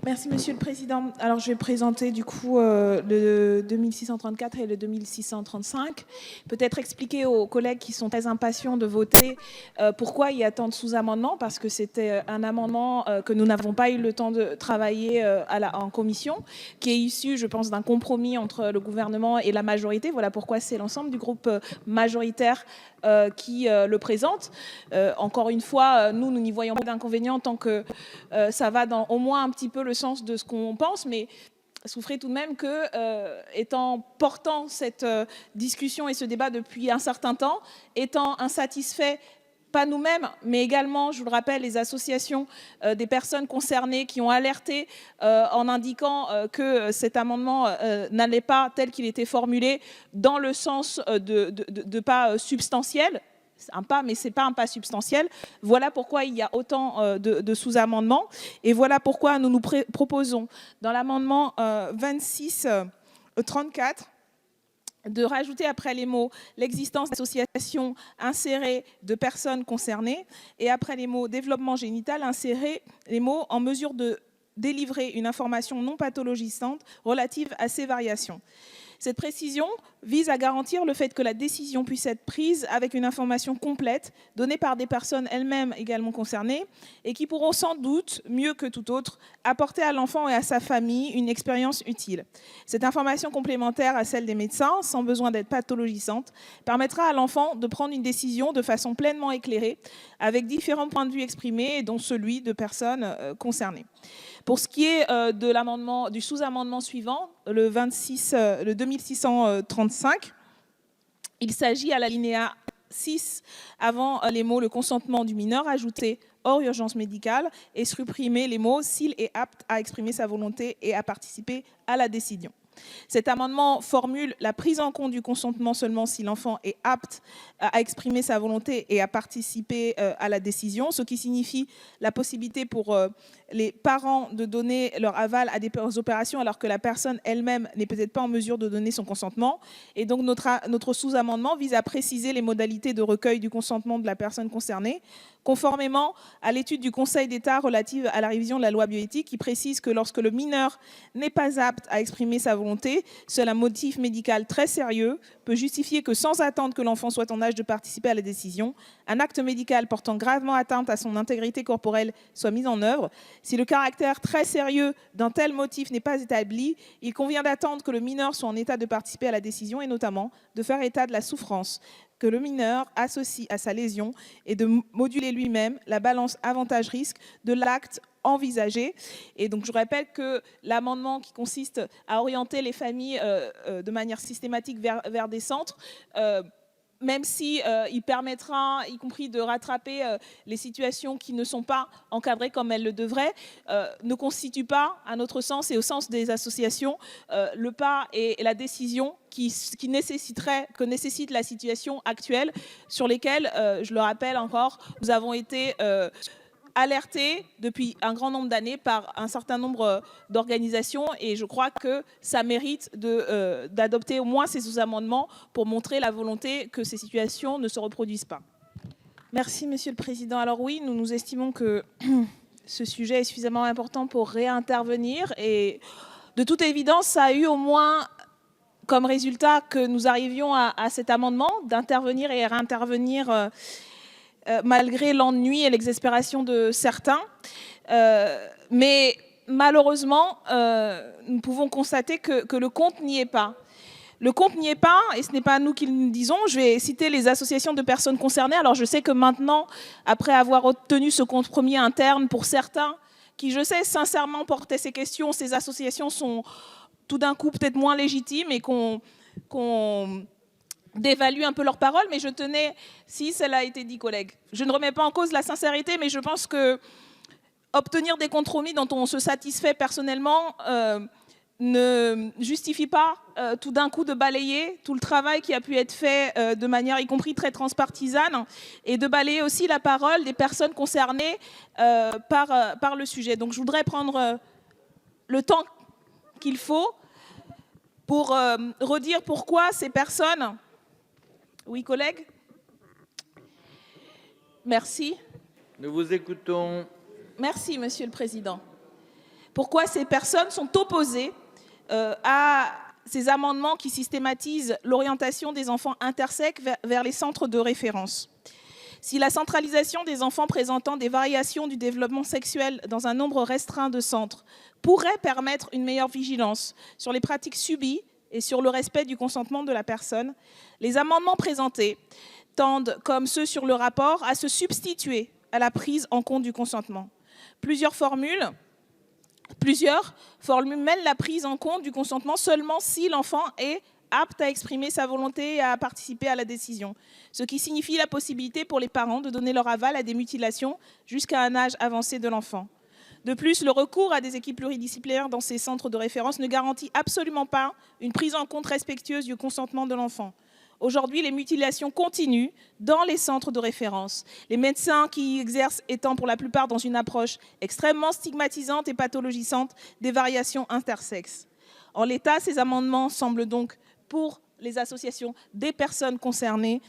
Merci Monsieur le Président. Alors je vais présenter du coup le 2634 et le 2635. Peut-être expliquer aux collègues qui sont très impatients de voter pourquoi il y a tant de sous-amendements, parce que c'était un amendement que nous n'avons pas eu le temps de travailler en commission, qui est issu, je pense, d'un compromis entre le gouvernement et la majorité. Voilà pourquoi c'est l'ensemble du groupe majoritaire qui le présente. Encore une fois, nous n'y voyons pas d'inconvénient tant que ça va dans au moins un petit peu le sens de ce qu'on pense, mais souffrez tout de même que, portant cette discussion et ce débat depuis un certain temps, étant insatisfaits, pas nous-mêmes, mais également, je vous le rappelle, les associations des personnes concernées qui ont alerté en indiquant que cet amendement n'allait pas, tel qu'il était formulé, dans le sens de pas substantiel. C'est un pas, mais ce n'est pas un pas substantiel. Voilà pourquoi il y a autant de sous-amendements. Et voilà pourquoi nous nous proposons, dans l'amendement 2634, de rajouter après les mots « l'existence d'associations insérées de personnes concernées » et après les mots « développement génital » insérer les mots « en mesure de délivrer une information non pathologisante relative à ces variations ». Cette précision vise à garantir le fait que la décision puisse être prise avec une information complète, donnée par des personnes elles-mêmes également concernées, et qui pourront sans doute, mieux que tout autre, apporter à l'enfant et à sa famille une expérience utile. Cette information complémentaire à celle des médecins, sans besoin d'être pathologisante, permettra à l'enfant de prendre une décision de façon pleinement éclairée, avec différents points de vue exprimés, dont celui de personnes concernées. Pour ce qui est du sous-amendement suivant, le 2635, il s'agit à l'alinéa 6, avant les mots « le consentement du mineur », ajouter « hors urgence médicale » et supprimer les mots « s'il est apte à exprimer sa volonté et à participer à la décision ». Cet amendement formule la prise en compte du consentement seulement si l'enfant est apte à exprimer sa volonté et à participer à la décision, ce qui signifie la possibilité pour les parents de donner leur aval à des opérations alors que la personne elle-même n'est peut-être pas en mesure de donner son consentement. Et donc notre sous-amendement vise à préciser les modalités de recueil du consentement de la personne concernée, conformément à l'étude du Conseil d'État relative à la révision de la loi bioéthique qui précise que lorsque le mineur n'est pas apte à exprimer sa volonté, seul un motif médical très sérieux peut justifier que sans attendre que l'enfant soit en âge de participer à la décision, un acte médical portant gravement atteinte à son intégrité corporelle soit mis en œuvre. Si le caractère très sérieux d'un tel motif n'est pas établi, il convient d'attendre que le mineur soit en état de participer à la décision et notamment de faire état de la souffrance que le mineur associe à sa lésion et de moduler lui-même la balance avantage-risque de l'acte envisagé. Et donc je rappelle que l'amendement qui consiste à orienter les familles de manière systématique vers des centres, même si il permettra, y compris de rattraper les situations qui ne sont pas encadrées comme elles le devraient, ne constitue pas, à notre sens et au sens des associations, le pas et la décision que nécessite la situation actuelle, sur lesquelles, je le rappelle encore, nous avons été alertés depuis un grand nombre d'années par un certain nombre d'organisations et je crois que ça mérite d'adopter au moins ces sous-amendements pour montrer la volonté que ces situations ne se reproduisent pas. Merci Monsieur le Président. Alors oui, nous estimons que ce sujet est suffisamment important pour réintervenir et de toute évidence, ça a eu au moins comme résultat que nous arrivions à cet amendement d'intervenir et réintervenir malgré l'ennui et l'exaspération de certains. Mais malheureusement, nous pouvons constater que le compte n'y est pas. Le compte n'y est pas, et ce n'est pas nous qui le disons. Je vais citer les associations de personnes concernées. Alors je sais que maintenant, après avoir obtenu ce compromis interne pour certains, qui je sais sincèrement portaient ces questions, ces associations sont tout d'un coup peut-être moins légitimes et qu'on d'évaluer un peu leurs paroles, mais je tenais, si cela a été dit, collègues, je ne remets pas en cause la sincérité, mais je pense que obtenir des compromis dont on se satisfait personnellement ne justifie pas tout d'un coup de balayer tout le travail qui a pu être fait de manière y compris très transpartisane et de balayer aussi la parole des personnes concernées par le sujet. Donc je voudrais prendre le temps qu'il faut pour redire pourquoi ces personnes... Oui, collègues ? Merci. Nous vous écoutons. Merci, Monsieur le Président. Pourquoi ces personnes sont opposées à ces amendements qui systématisent l'orientation des enfants intersexes vers les centres de référence. Si la centralisation des enfants présentant des variations du développement sexuel dans un nombre restreint de centres pourrait permettre une meilleure vigilance sur les pratiques subies et sur le respect du consentement de la personne, les amendements présentés tendent, comme ceux sur le rapport, à se substituer à la prise en compte du consentement. Plusieurs formules mènent la prise en compte du consentement seulement si l'enfant est apte à exprimer sa volonté et à participer à la décision, ce qui signifie la possibilité pour les parents de donner leur aval à des mutilations jusqu'à un âge avancé de l'enfant. De plus, le recours à des équipes pluridisciplinaires dans ces centres de référence ne garantit absolument pas une prise en compte respectueuse du consentement de l'enfant. Aujourd'hui, les mutilations continuent dans les centres de référence, les médecins qui y exercent étant pour la plupart dans une approche extrêmement stigmatisante et pathologisante des variations intersexes. En l'état, ces amendements semblent donc, pour les associations des personnes concernées,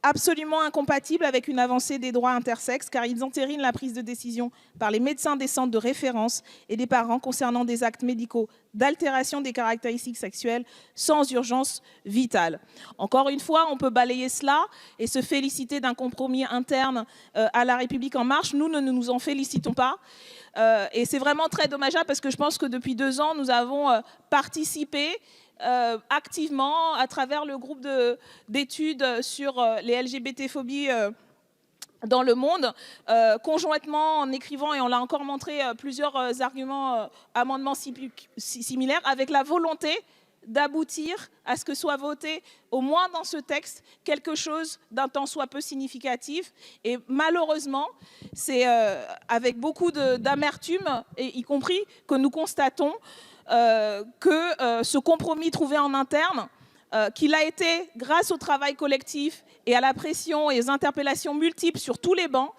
absolument incompatibles avec une avancée des droits intersexes, car ils entérinent la prise de décision par les médecins des centres de référence et des parents concernant des actes médicaux d'altération des caractéristiques sexuelles sans urgence vitale. Encore une fois, on peut balayer cela et se féliciter d'un compromis interne à La République En Marche. Nous ne nous en félicitons pas. Et c'est vraiment très dommageable parce que je pense que depuis 2 ans, nous avons participé activement à travers le groupe d'études sur les LGBT-phobies dans le monde, conjointement en écrivant, et on l'a encore montré, plusieurs arguments, amendements similaires, avec la volonté d'aboutir à ce que soit voté, au moins dans ce texte, quelque chose d'un tant soit peu significatif. Et malheureusement, c'est avec beaucoup d'amertume, y compris, que nous constatons que ce compromis trouvé en interne, qu'il a été grâce au travail collectif et à la pression et aux interpellations multiples sur tous les bancs,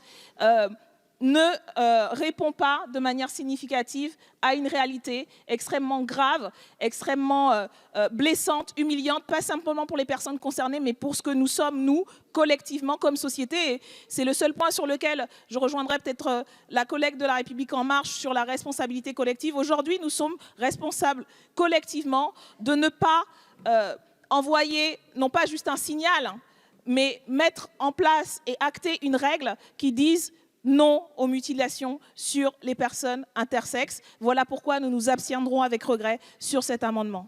ne répond pas de manière significative à une réalité extrêmement grave, extrêmement blessante, humiliante, pas simplement pour les personnes concernées, mais pour ce que nous sommes, nous, collectivement, comme société. Et c'est le seul point sur lequel je rejoindrai peut-être la collègue de La République En Marche sur la responsabilité collective. Aujourd'hui, nous sommes responsables collectivement de ne pas envoyer, non pas juste un signal, mais mettre en place et acter une règle qui dise non aux mutilations sur les personnes intersexes. Voilà pourquoi nous nous abstiendrons avec regret sur cet amendement.